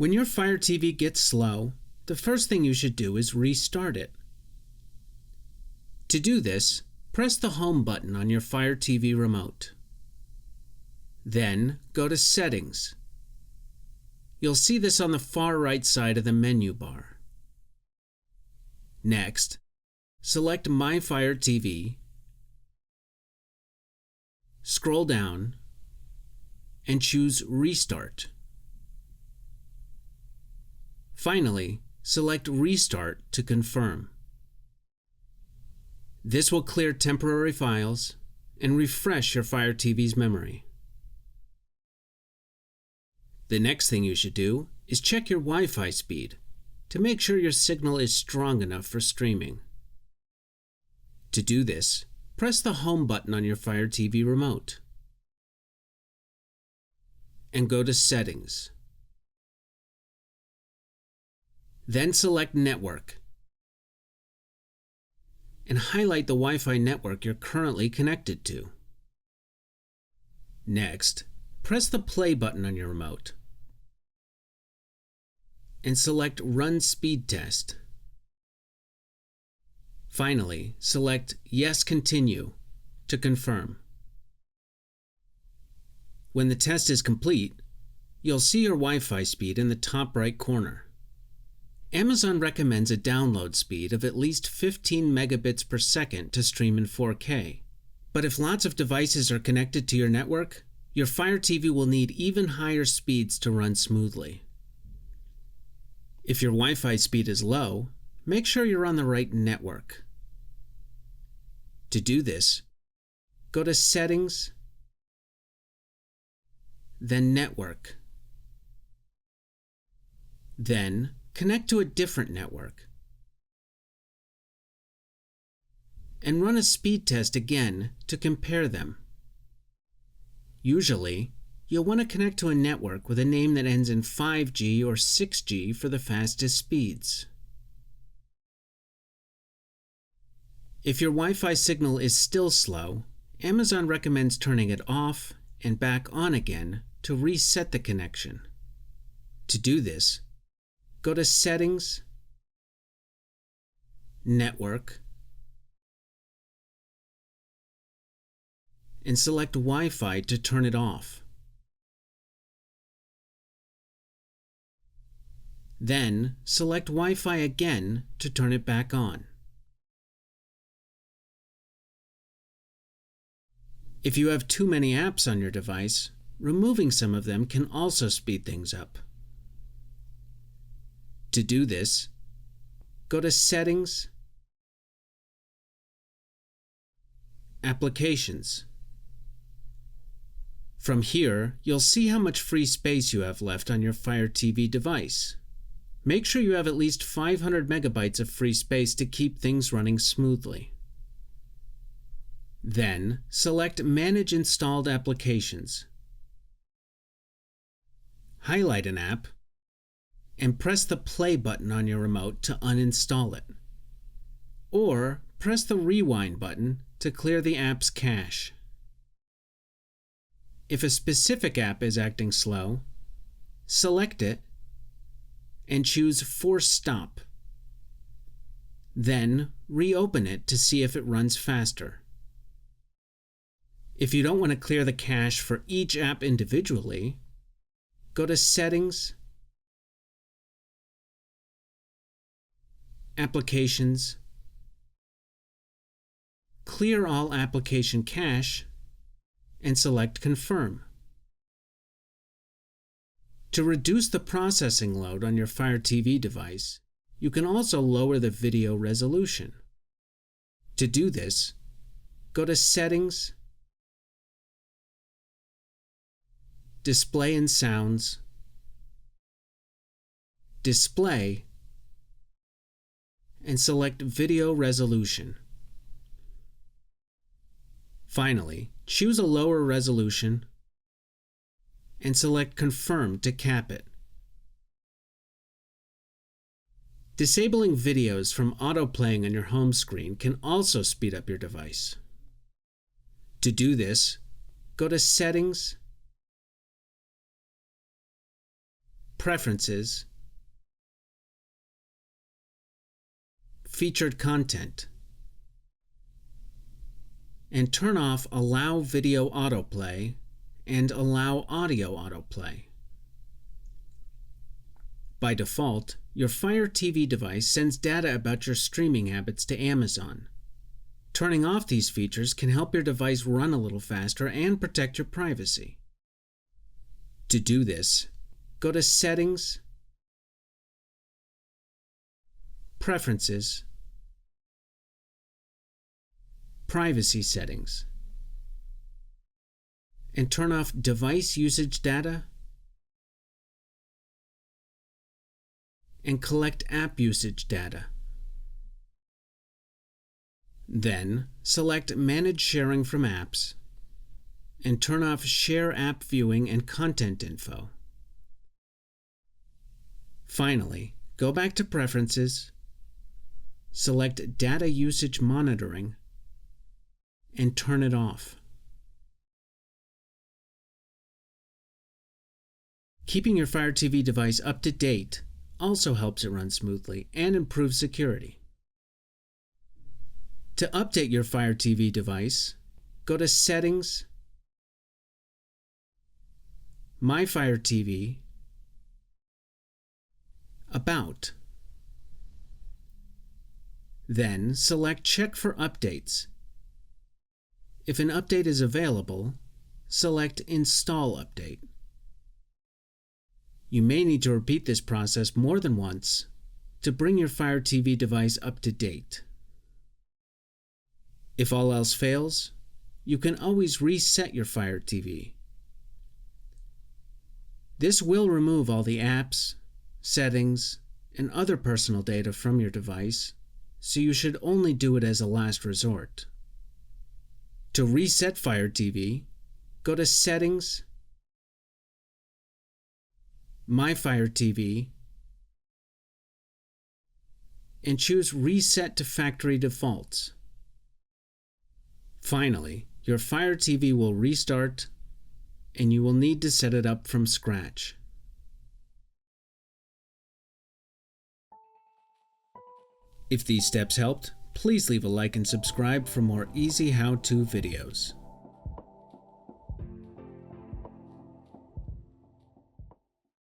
When your Fire TV gets slow, the first thing you should do is restart it. To do this, press the Home button on your Fire TV remote. Then go to Settings. You'll see this on the far right side of the menu bar. Next, select My Fire TV, scroll down, and choose Restart. Finally, select Restart to confirm. This will clear temporary files and refresh your Fire TV's memory. The next thing you should do is check your Wi-Fi speed to make sure your signal is strong enough for streaming. To do this, press the Home button on your Fire TV remote and go to Settings. Then select Network and highlight the Wi-Fi network you're currently connected to. Next, press the Play button on your remote and select Run Speed Test. Finally, select Yes, Continue to confirm. When the test is complete, you'll see your Wi-Fi speed in the top right corner. Amazon recommends a download speed of at least 15 megabits per second to stream in 4K. But if lots of devices are connected to your network, your Fire TV will need even higher speeds to run smoothly. If your Wi-Fi speed is low, make sure you're on the right network. To do this, go to Settings, then Network. Then connect to a different network and run a speed test again to compare them. Usually, you'll want to connect to a network with a name that ends in 5G or 6G for the fastest speeds. If your Wi-Fi signal is still slow, Amazon recommends turning it off and back on again to reset the connection. To do this, go to Settings, Network, and select Wi-Fi to turn it off. Then select Wi-Fi again to turn it back on. If you have too many apps on your device, removing some of them can also speed things up. To do this, go to Settings, Applications. From here, you'll see how much free space you have left on your Fire TV device. Make sure you have at least 500 megabytes of free space to keep things running smoothly. Then, select Manage Installed Applications. Highlight an app and press the Play button on your remote to uninstall it. Or press the Rewind button to clear the app's cache. If a specific app is acting slow, select it and choose Force Stop. Then reopen it to see if it runs faster. If you don't want to clear the cache for each app individually, go to Settings, Applications, Clear All Application Cache, and select Confirm. To reduce the processing load on your Fire TV device, you can also lower the video resolution. To do this, go to Settings, Display and Sounds, Display, and select Video Resolution. Finally, choose a lower resolution and select Confirm to cap it. Disabling videos from autoplaying on your home screen can also speed up your device. To do this, go to Settings, Preferences, Featured Content, and turn off Allow Video Autoplay and Allow Audio Autoplay. By default, your Fire TV device sends data about your streaming habits to Amazon. Turning off these features can help your device run a little faster and protect your privacy. To do this, go to Settings, Preferences, Privacy Settings, and turn off Device Usage Data and Collect App Usage Data. Then, select Manage Sharing from Apps and turn off Share App Viewing and Content Info. Finally, go back to Preferences, select Data Usage Monitoring, and turn it off. Keeping your Fire TV device up to date also helps it run smoothly and improves security. To update your Fire TV device, go to Settings, My Fire TV, About. Then select Check for Updates. If an update is available, select Install Update. You may need to repeat this process more than once to bring your Fire TV device up to date. If all else fails, you can always reset your Fire TV. This will remove all the apps, settings, and other personal data from your device, so you should only do it as a last resort. To reset Fire TV, go to Settings, My Fire TV, and choose Reset to Factory Defaults. Finally, your Fire TV will restart, and you will need to set it up from scratch. If these steps helped, please leave a like and subscribe for more easy how-to videos.